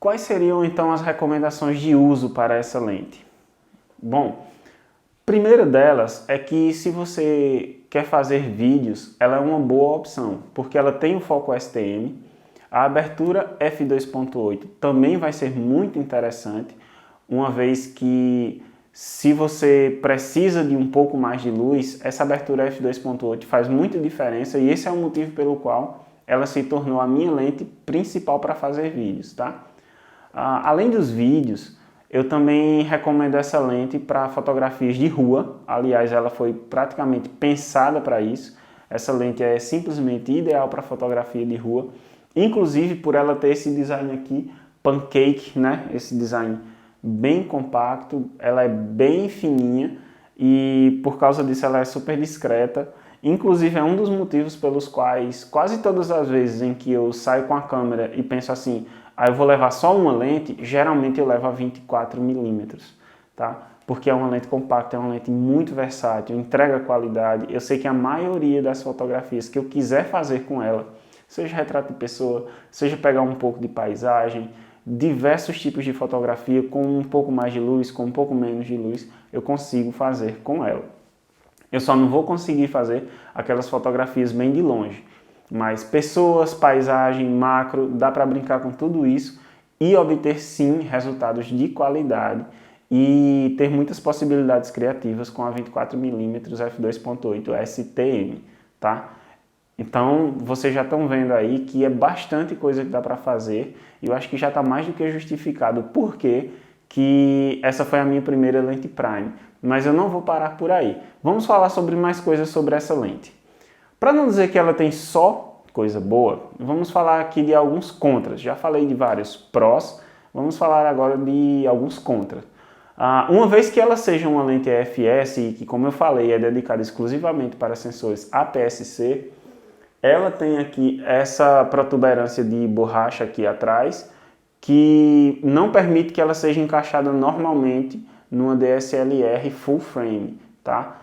Quais seriam então as recomendações de uso para essa lente? Bom, primeira delas é que se você quer fazer vídeos, ela é uma boa opção, porque ela tem o foco STM, a abertura f2.8 também vai ser muito interessante, uma vez que se você precisa de um pouco mais de luz, essa abertura f2.8 faz muita diferença e esse é o motivo pelo qual ela se tornou a minha lente principal para fazer vídeos, tá? Além dos vídeos, eu também recomendo essa lente para fotografias de rua. Aliás, ela foi praticamente pensada para isso. Essa lente é simplesmente ideal para fotografia de rua, inclusive por ela ter esse design aqui, pancake, né? Esse design bem compacto, ela é bem fininha e por causa disso ela é super discreta. Inclusive é um dos motivos pelos quais quase todas as vezes em que eu saio com a câmera e penso assim, eu vou levar só uma lente, geralmente eu levo a 24mm, tá? Porque é uma lente compacta, é uma lente muito versátil, entrega qualidade. Eu sei que a maioria das fotografias que eu quiser fazer com ela, seja retrato de pessoa, seja pegar um pouco de paisagem, diversos tipos de fotografia com um pouco mais de luz, com um pouco menos de luz, eu consigo fazer com ela. Eu só não vou conseguir fazer aquelas fotografias bem de longe. Mas pessoas, paisagem, macro, dá para brincar com tudo isso e obter sim resultados de qualidade e ter muitas possibilidades criativas com a 24mm f2.8 STM, tá? Então vocês já estão vendo aí que é bastante coisa que dá para fazer e eu acho que já está mais do que justificado porque que essa foi a minha primeira lente Prime. Mas eu não vou parar por aí. Vamos falar sobre mais coisas sobre essa lente. Para não dizer que ela tem só coisa boa, vamos falar aqui de alguns contras. Já falei de vários prós, vamos falar agora de alguns contras. Uma vez que ela seja uma lente EFS e que, como eu falei, é dedicada exclusivamente para sensores APS-C, ela tem aqui essa protuberância de borracha aqui atrás, que não permite que ela seja encaixada normalmente numa DSLR full frame, tá?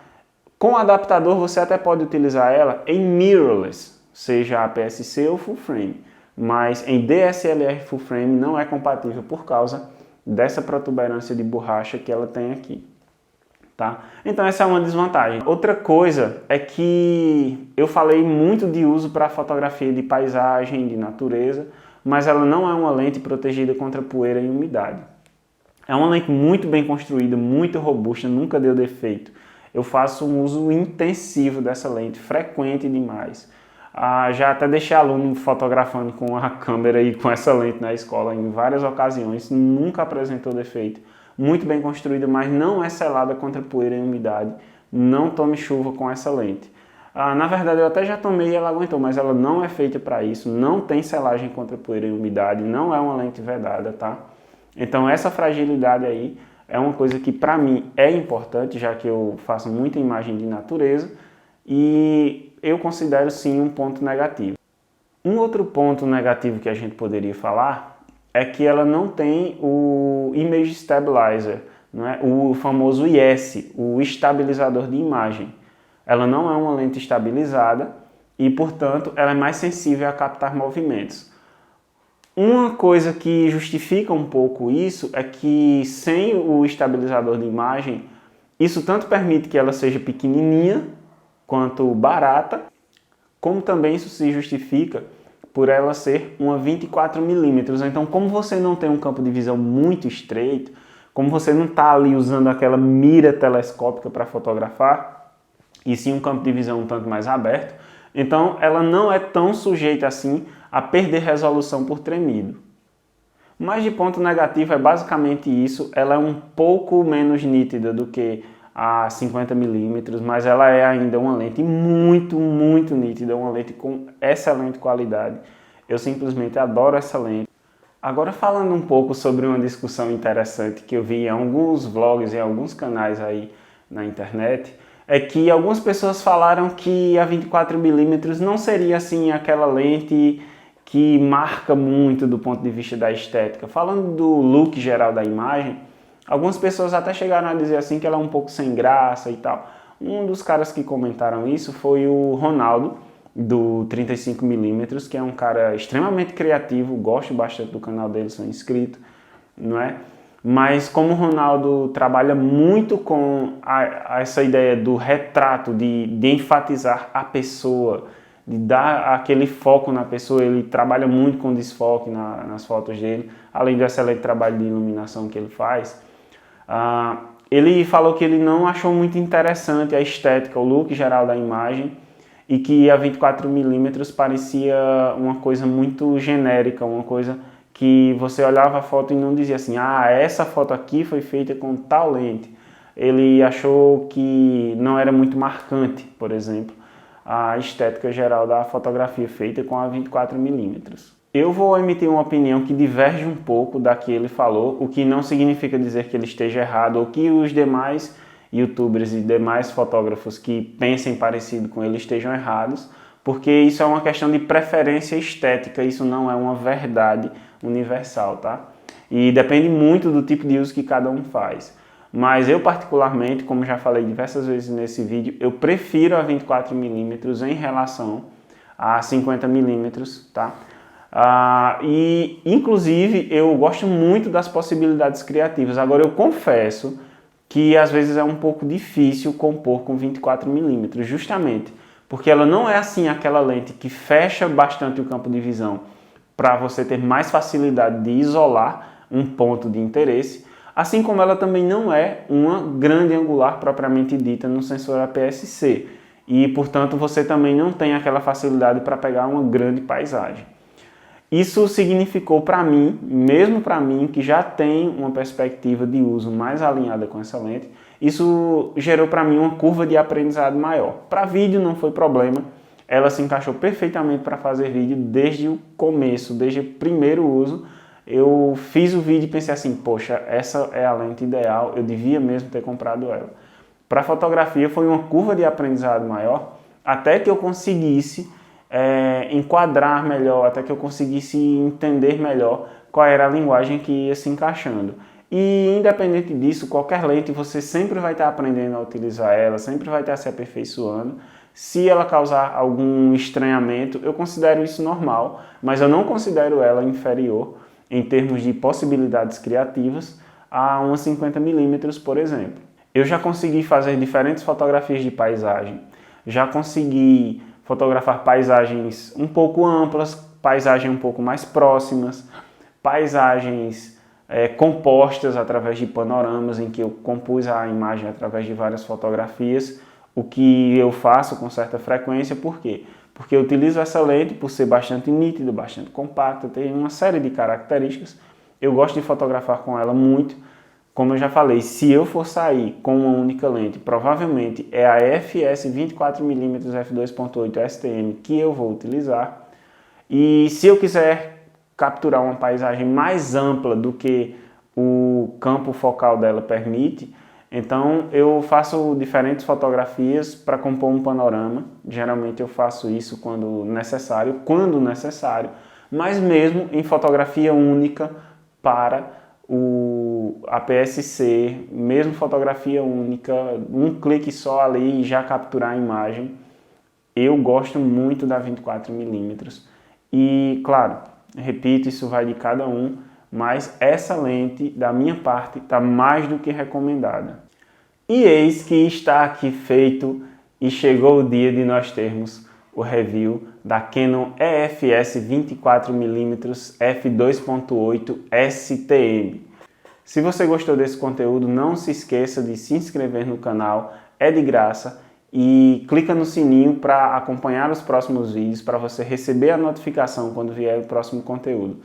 Com o adaptador você até pode utilizar ela em mirrorless, seja APS-C ou full frame, mas em DSLR full frame não é compatível por causa dessa protuberância de borracha que ela tem aqui, tá? Então essa é uma desvantagem. Outra coisa é que eu falei muito de uso para fotografia de paisagem, de natureza, mas ela não é uma lente protegida contra poeira e umidade. É uma lente muito bem construída, muito robusta, nunca deu defeito. Eu faço um uso intensivo dessa lente, frequente demais. Já até deixei aluno fotografando com a câmera e com essa lente na escola em várias ocasiões, nunca apresentou defeito. Muito bem construída, mas não é selada contra poeira e umidade. Não tome chuva com essa lente. Na verdade eu até já tomei e ela aguentou, mas ela não é feita para isso, não tem selagem contra poeira e umidade, não é uma lente vedada, tá? Então essa fragilidade aí é uma coisa que para mim é importante, já que eu faço muita imagem de natureza e eu considero sim um ponto negativo. Um outro ponto negativo que a gente poderia falar é que ela não tem o Image Stabilizer, não é? O famoso IS, o estabilizador de imagem. Ela não é uma lente estabilizada e, portanto, ela é mais sensível a captar movimentos. Uma coisa que justifica um pouco isso é que sem o estabilizador de imagem, isso tanto permite que ela seja pequenininha quanto barata, como também isso se justifica por ela ser uma 24mm. Então, como você não tem um campo de visão muito estreito, como você não está ali usando aquela mira telescópica para fotografar, e sim um campo de visão um tanto mais aberto, então ela não é tão sujeita assim a perder resolução por tremido. Mas de ponto negativo é basicamente isso, ela é um pouco menos nítida do que a 50mm, mas ela é ainda uma lente muito nítida, uma lente com excelente qualidade. Eu simplesmente adoro essa lente. Agora falando um pouco sobre uma discussão interessante que eu vi em alguns vlogs, em alguns canais aí na internet, é que algumas pessoas falaram que a 24mm não seria assim aquela lente que marca muito do ponto de vista da estética. Falando do look geral da imagem, algumas pessoas até chegaram a dizer assim que ela é um pouco sem graça e tal. Um dos caras que comentaram isso foi o Ronaldo, do 35mm, que é um cara extremamente criativo, gosto bastante do canal dele, sou inscrito, não é? Mas como o Ronaldo trabalha muito com essa ideia do retrato, de enfatizar a pessoa, de dar aquele foco na pessoa, ele trabalha muito com desfoque nas fotos dele, além do excelente trabalho de iluminação que ele faz. Ele falou que ele não achou muito interessante a estética, o look geral da imagem, e que a 24mm parecia uma coisa muito genérica, uma coisa que você olhava a foto e não dizia assim, essa foto aqui foi feita com tal lente. Ele achou que não era muito marcante, por exemplo, a estética geral da fotografia feita com a 24mm. Eu vou emitir uma opinião que diverge um pouco da que ele falou, o que não significa dizer que ele esteja errado ou que os demais youtubers e demais fotógrafos que pensem parecido com ele estejam errados, porque isso é uma questão de preferência estética, isso não é uma verdade universal, tá? E depende muito do tipo de uso que cada um faz. Mas eu particularmente, como já falei diversas vezes nesse vídeo, eu prefiro a 24mm em relação a 50mm, tá? E inclusive eu gosto muito das possibilidades criativas. Agora eu confesso que às vezes é um pouco difícil compor com 24mm, justamente porque ela não é assim aquela lente que fecha bastante o campo de visão para você ter mais facilidade de isolar um ponto de interesse, assim como ela também não é uma grande angular propriamente dita no sensor APS-C, e portanto você também não tem aquela facilidade para pegar uma grande paisagem. Isso significou para mim, mesmo para mim que já tem uma perspectiva de uso mais alinhada com essa lente, isso gerou para mim uma curva de aprendizado maior. Para vídeo não foi problema, ela se encaixou perfeitamente para fazer vídeo desde o começo, desde o primeiro uso. Eu fiz o vídeo e pensei assim, poxa, essa é a lente ideal, eu devia mesmo ter comprado ela. Para fotografia foi uma curva de aprendizado maior, até que eu conseguisse enquadrar melhor, até que eu conseguisse entender melhor qual era a linguagem que ia se encaixando. E independente disso, qualquer lente você sempre vai estar aprendendo a utilizar ela, sempre vai estar se aperfeiçoando. Se ela causar algum estranhamento, eu considero isso normal, mas eu não considero ela inferior em termos de possibilidades criativas a uma 50mm, por exemplo. Eu já consegui fazer diferentes fotografias de paisagem, já consegui fotografar paisagens um pouco amplas, paisagens um pouco mais próximas, paisagens compostas através de panoramas, em que eu compus a imagem através de várias fotografias, o que eu faço com certa frequência. Por quê? Porque eu utilizo essa lente por ser bastante nítida, bastante compacta, tem uma série de características. Eu gosto de fotografar com ela muito. Como eu já falei, se eu for sair com uma única lente, provavelmente é a FS 24mm f2.8 STM que eu vou utilizar. E se eu quiser capturar uma paisagem mais ampla do que o campo focal dela permite, então eu faço diferentes fotografias para compor um panorama. Geralmente eu faço isso quando necessário, mas mesmo em fotografia única para o APS-C, mesmo fotografia única, um clique só ali e já capturar a imagem. Eu gosto muito da 24mm e, claro, repito, isso vai de cada um, mas essa lente, da minha parte, está mais do que recomendada. E eis que está aqui feito e chegou o dia de nós termos o review da Canon EFS 24mm f2.8 STM. Se você gostou desse conteúdo, não se esqueça de se inscrever no canal, é de graça, e clica no sininho para acompanhar os próximos vídeos, para você receber a notificação quando vier o próximo conteúdo.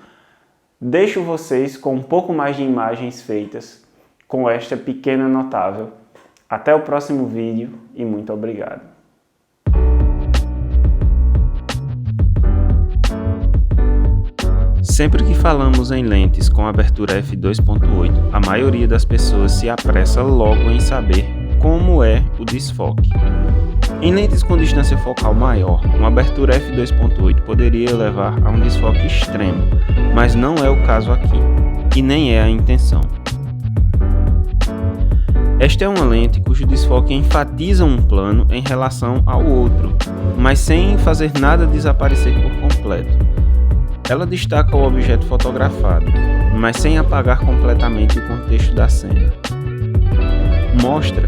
Deixo vocês com um pouco mais de imagens feitas com esta pequena notável. Até o próximo vídeo e muito obrigado. Sempre que falamos em lentes com abertura f2.8, a maioria das pessoas se apressa logo em saber como é o desfoque. Em lentes com distância focal maior, uma abertura f2.8 poderia levar a um desfoque extremo, mas não é o caso aqui, e nem é a intenção. Esta é uma lente cujo desfoque enfatiza um plano em relação ao outro, mas sem fazer nada desaparecer por completo. Ela destaca o objeto fotografado, mas sem apagar completamente o contexto da cena. Mostra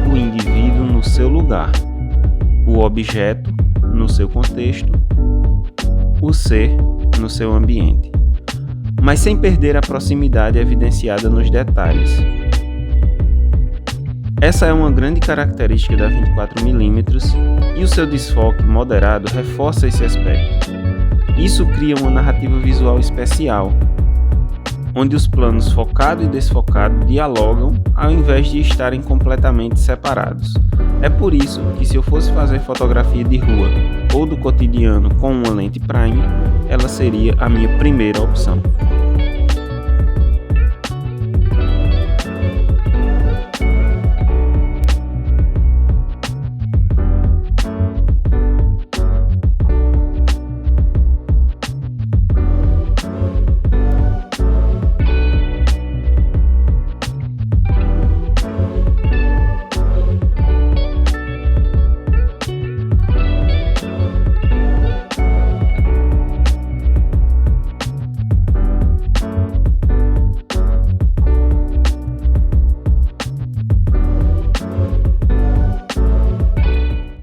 o indivíduo no seu lugar, o objeto no seu contexto, o ser no seu ambiente, mas sem perder a proximidade evidenciada nos detalhes. Essa é uma grande característica da 24mm e o seu desfoque moderado reforça esse aspecto. Isso cria uma narrativa visual especial, onde os planos focado e desfocado dialogam ao invés de estarem completamente separados. É por isso que, se eu fosse fazer fotografia de rua ou do cotidiano com uma lente prime, ela seria a minha primeira opção.